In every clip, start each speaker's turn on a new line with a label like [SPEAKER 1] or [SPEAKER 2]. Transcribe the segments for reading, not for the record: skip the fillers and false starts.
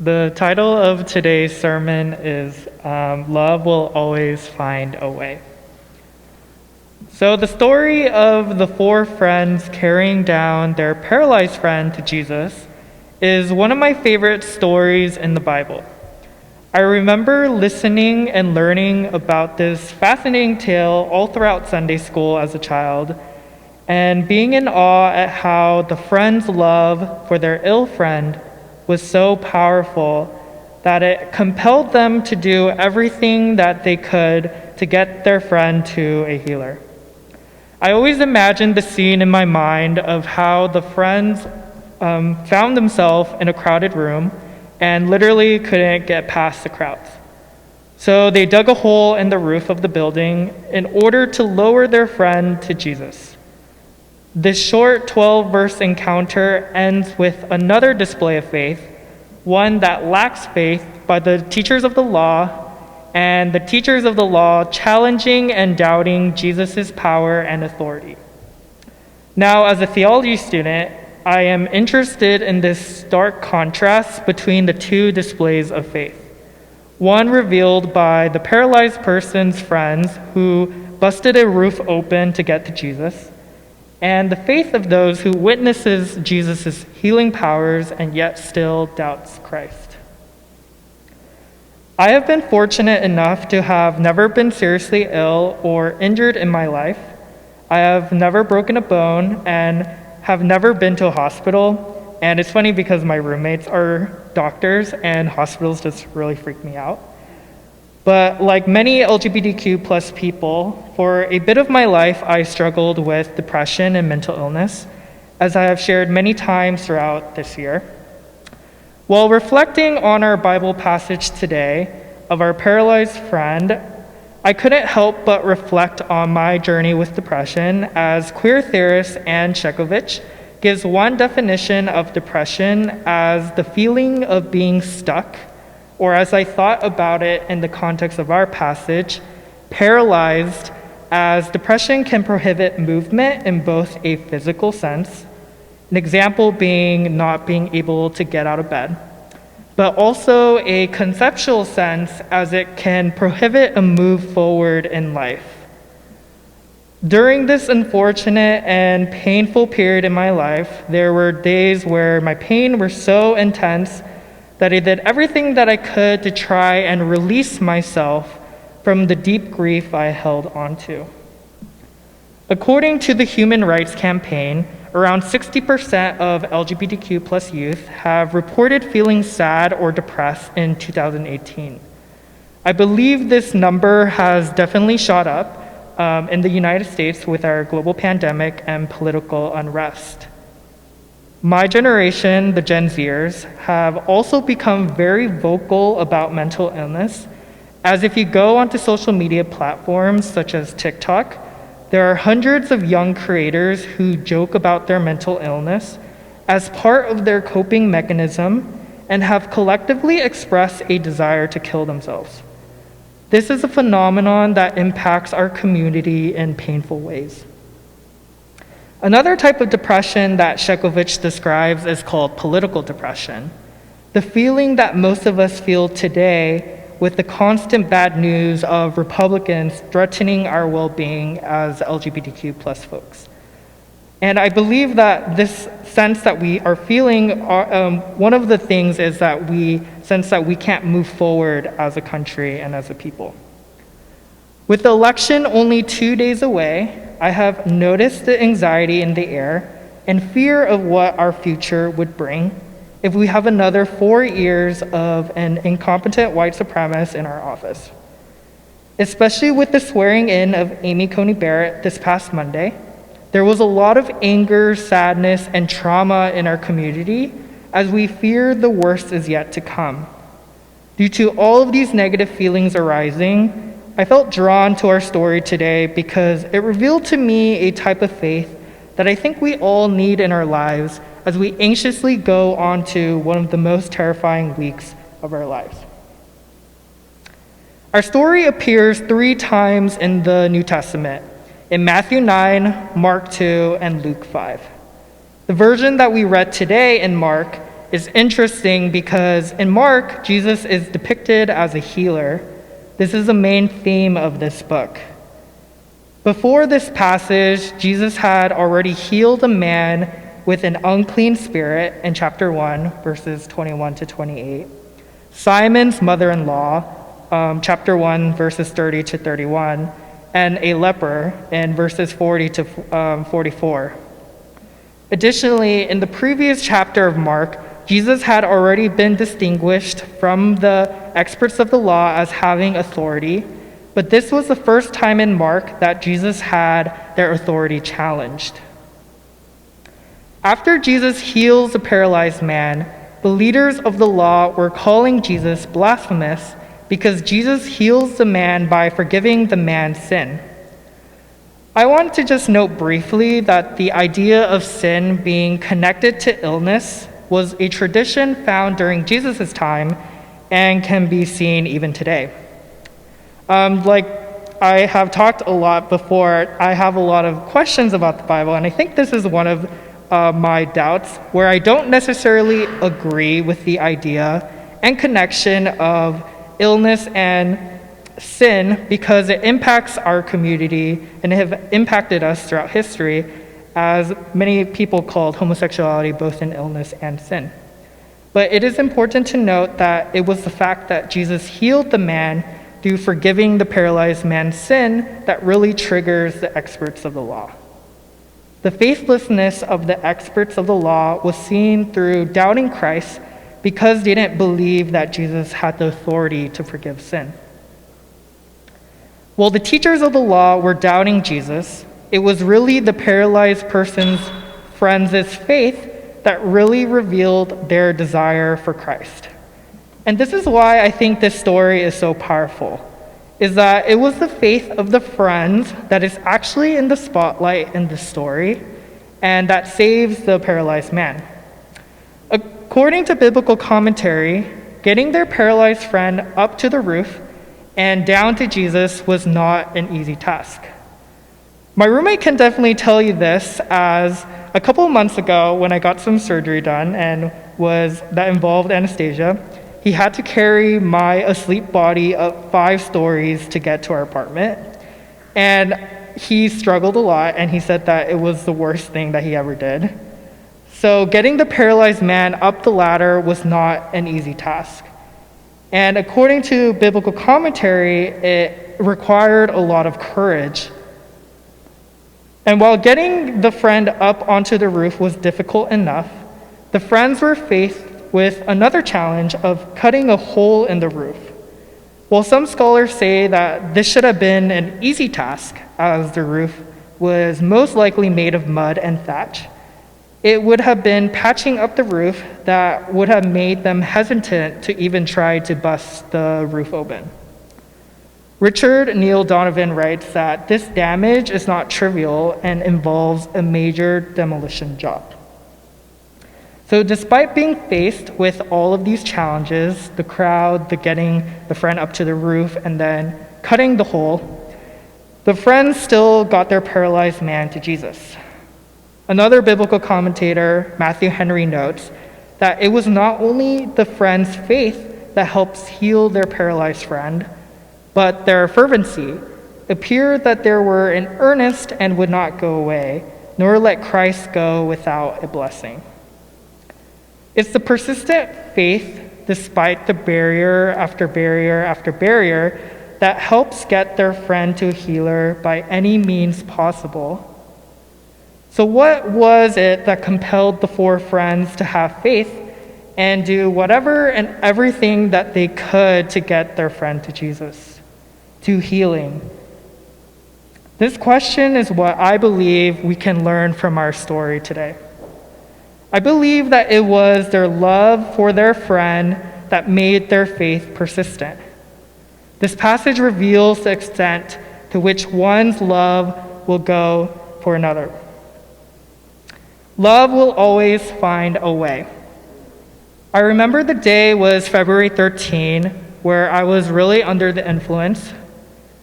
[SPEAKER 1] The title of today's sermon is Love Will Always Find a Way. So the story of the four friends carrying down their paralyzed friend to Jesus is one of my favorite stories in the Bible. I remember listening and learning about this fascinating tale all throughout Sunday school as a child, and being in awe at how the friends' love for their ill friend was so powerful that it compelled them to do everything that they could to get their friend to a healer. I always imagined the scene in my mind of how the friends found themselves in a crowded room and literally couldn't get past the crowds. So they dug a hole in the roof of the building in order to lower their friend to Jesus. This short 12-verse encounter ends with another display of faith, one that lacks faith by the teachers of the law, and the teachers of the law challenging and doubting Jesus' power and authority. Now, as a theology student, I am interested in this stark contrast between the two displays of faith. One revealed by the paralyzed person's friends who busted a roof open to get to Jesus, and the faith of those who witnesses Jesus' healing powers and yet still doubts Christ. I have been fortunate enough to have never been seriously ill or injured in my life. I have never broken a bone and have never been to a hospital. And it's funny because my roommates are doctors and hospitals just really freak me out. But like many LGBTQ plus people, for a bit of my life, I struggled with depression and mental illness, as I have shared many times throughout this year. While reflecting on our Bible passage today of our paralyzed friend, I couldn't help but reflect on my journey with depression, as queer theorist Anne Shekovich gives one definition of depression as the feeling of being stuck, or as I thought about it in the context of our passage, paralyzed, as depression can prohibit movement in both a physical sense, an example being not being able to get out of bed, but also a conceptual sense as it can prohibit a move forward in life. During this unfortunate and painful period in my life, there were days where my pain was so intense that I did everything that I could to try and release myself from the deep grief I held onto. According to the Human Rights Campaign, around 60% of LGBTQ plus youth have reported feeling sad or depressed in 2018. I believe this number has definitely shot up in the United States with our global pandemic and political unrest. My generation, the Gen Zers, have also become very vocal about mental illness, as if you go onto social media platforms such as TikTok, there are hundreds of young creators who joke about their mental illness as part of their coping mechanism and have collectively expressed a desire to kill themselves. This is a phenomenon that impacts our community in painful ways. Another type of depression that Shekovich describes is called political depression. The feeling that most of us feel today with the constant bad news of Republicans threatening our well-being as LGBTQ plus folks. And I believe that this sense that we are feeling, one of the things is that we sense that we can't move forward as a country and as a people. With the election only 2 days away, I have noticed the anxiety in the air and fear of what our future would bring if we have another 4 years of an incompetent white supremacist in our office. Especially with the swearing in of Amy Coney Barrett this past Monday, there was a lot of anger, sadness, and trauma in our community as we fear the worst is yet to come. Due to all of these negative feelings arising, I felt drawn to our story today because it revealed to me a type of faith that I think we all need in our lives as we anxiously go on to one of the most terrifying weeks of our lives. Our story appears 3 times in the New Testament, in Matthew 9, Mark 2, and Luke 5. The version that we read today in Mark is interesting because in Mark, Jesus is depicted as a healer. This is the main theme of this book. Before this passage, Jesus had already healed a man with an unclean spirit in chapter 1, verses 21 to 28. Simon's mother-in-law, chapter 1, verses 30 to 31, and a leper in verses 40 to 44. Additionally, in the previous chapter of Mark, Jesus had already been distinguished from the experts of the law as having authority, but this was the first time in Mark that Jesus had their authority challenged. After Jesus heals the paralyzed man, the leaders of the law were calling Jesus blasphemous because Jesus heals the man by forgiving the man's sin. I want to just note briefly that the idea of sin being connected to illness was a tradition found during Jesus' time and can be seen even today. Like I have talked a lot before, I have a lot of questions about the Bible, and I think this is one of my doubts where I don't necessarily agree with the idea and connection of illness and sin because it impacts our community and have impacted us throughout history, as many people called homosexuality both an illness and sin. But it is important to note that it was the fact that Jesus healed the man through forgiving the paralyzed man's sin that really triggers the experts of the law. The faithlessness of the experts of the law was seen through doubting Christ because they didn't believe that Jesus had the authority to forgive sin. While the teachers of the law were doubting Jesus, it was really the paralyzed person's friends' faith that really revealed their desire for Christ. And this is why I think this story is so powerful, is that it was the faith of the friends that is actually in the spotlight in this story and that saves the paralyzed man. According to biblical commentary, getting their paralyzed friend up to the roof and down to Jesus was not an easy task. My roommate can definitely tell you this, as a couple of months ago when I got some surgery done and that involved anesthesia, he had to carry my asleep body up 5 stories to get to our apartment. And he struggled a lot, and he said that it was the worst thing that he ever did. So getting the paralyzed man up the ladder was not an easy task. And according to biblical commentary, it required a lot of courage. And while getting the friend up onto the roof was difficult enough, the friends were faced with another challenge of cutting a hole in the roof. While some scholars say that this should have been an easy task, as the roof was most likely made of mud and thatch, it would have been patching up the roof that would have made them hesitant to even try to bust the roof open. Richard Neil Donovan writes that this damage is not trivial and involves a major demolition job. So despite being faced with all of these challenges, the crowd, the getting the friend up to the roof, and then cutting the hole, the friends still got their paralyzed man to Jesus. Another biblical commentator, Matthew Henry, notes that it was not only the friend's faith that helps heal their paralyzed friend, but their fervency. It appeared that they were in earnest and would not go away, nor let Christ go without a blessing. It's the persistent faith, despite the barrier after barrier after barrier, that helps get their friend to a healer by any means possible. So what was it that compelled the 4 friends to have faith and do whatever and everything that they could to get their friend to Jesus, to healing? This question is what I believe we can learn from our story today. I believe that it was their love for their friend that made their faith persistent. This passage reveals the extent to which one's love will go for another. Love will always find a way. I remember the day was February 13, where I was really under the influence.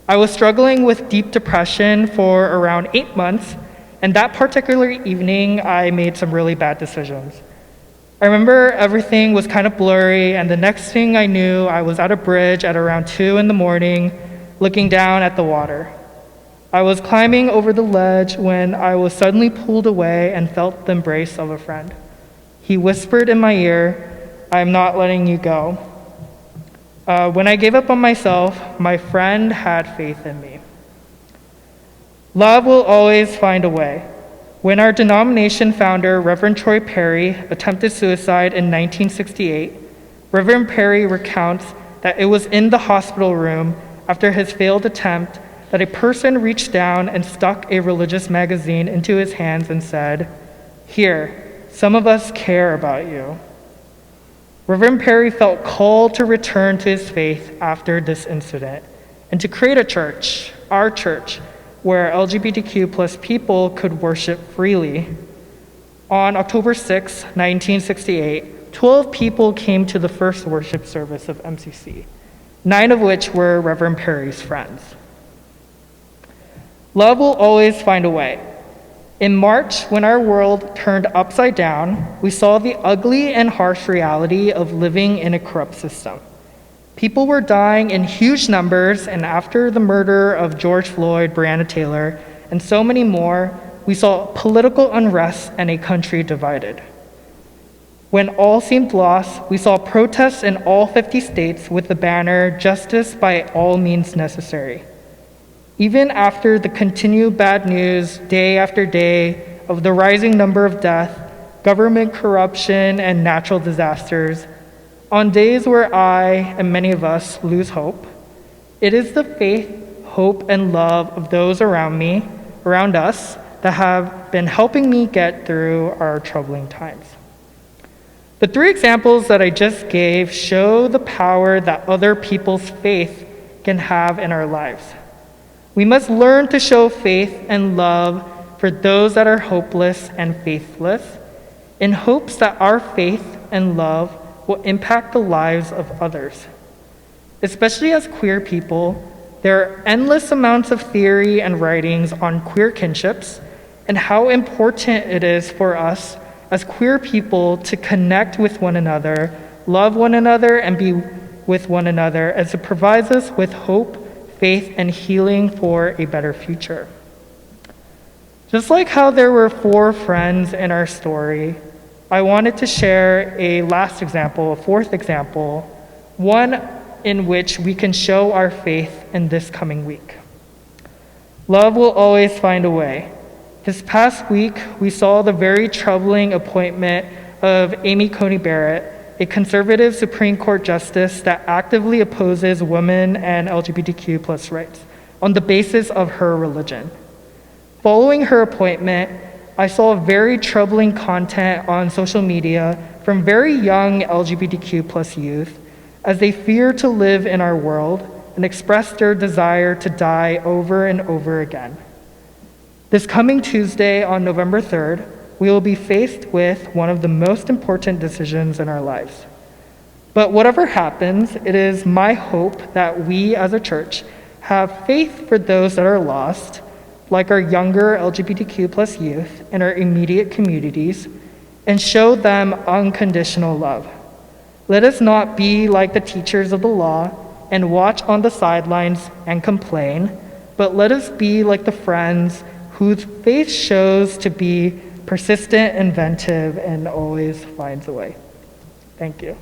[SPEAKER 1] I was struggling with deep depression for around 8 months, and that particular evening, I made some really bad decisions. I remember everything was kind of blurry, and the next thing I knew, I was at a bridge at around 2 in the morning, looking down at the water. I was climbing over the ledge when I was suddenly pulled away and felt the embrace of a friend. He whispered in my ear, "I'm not letting you go." When I gave up on myself, my friend had faith in me. Love will always find a way. When our denomination founder, Reverend Troy Perry, attempted suicide in 1968, Reverend Perry recounts that it was in the hospital room after his failed attempt that a person reached down and stuck a religious magazine into his hands and said, "Here, some of us care about you." Reverend Perry felt called to return to his faith after this incident and to create a church, our church, where LGBTQ plus people could worship freely. On October 6, 1968, 12 people came to the first worship service of MCC, 9 of which were Reverend Perry's friends. Love will always find a way. In March, when our world turned upside down, we saw the ugly and harsh reality of living in a corrupt system. People were dying in huge numbers, and after the murder of George Floyd, Breonna Taylor, and so many more, we saw political unrest and a country divided. When all seemed lost, we saw protests in all 50 states with the banner, "Justice by all means necessary." Even after the continued bad news day after day of the rising number of deaths, government corruption, and natural disasters, on days where I and many of us lose hope, it is the faith, hope, and love of those around me, around us, that have been helping me get through our troubling times. The 3 examples that I just gave show the power that other people's faith can have in our lives. We must learn to show faith and love for those that are hopeless and faithless, in hopes that our faith and love will impact the lives of others. Especially as queer people, there are endless amounts of theory and writings on queer kinships and how important it is for us as queer people to connect with one another, love one another, and be with one another, as it provides us with hope, faith, and healing for a better future. Just like how there were 4 friends in our story, I wanted to share a last example, a 4th example, one in which we can show our faith in this coming week. Love will always find a way. This past week, we saw the very troubling appointment of Amy Coney Barrett, a conservative Supreme Court justice that actively opposes women and LGBTQ plus rights on the basis of her religion. Following her appointment, I saw very troubling content on social media from very young LGBTQ plus youth as they fear to live in our world and express their desire to die over and over again. This coming Tuesday on November 3rd, we will be faced with one of the most important decisions in our lives. But whatever happens, it is my hope that we as a church have faith for those that are lost, like our younger LGBTQ plus youth in our immediate communities, and show them unconditional love. Let us not be like the teachers of the law and watch on the sidelines and complain, but let us be like the friends whose faith shows to be persistent, inventive, and always finds a way. Thank you.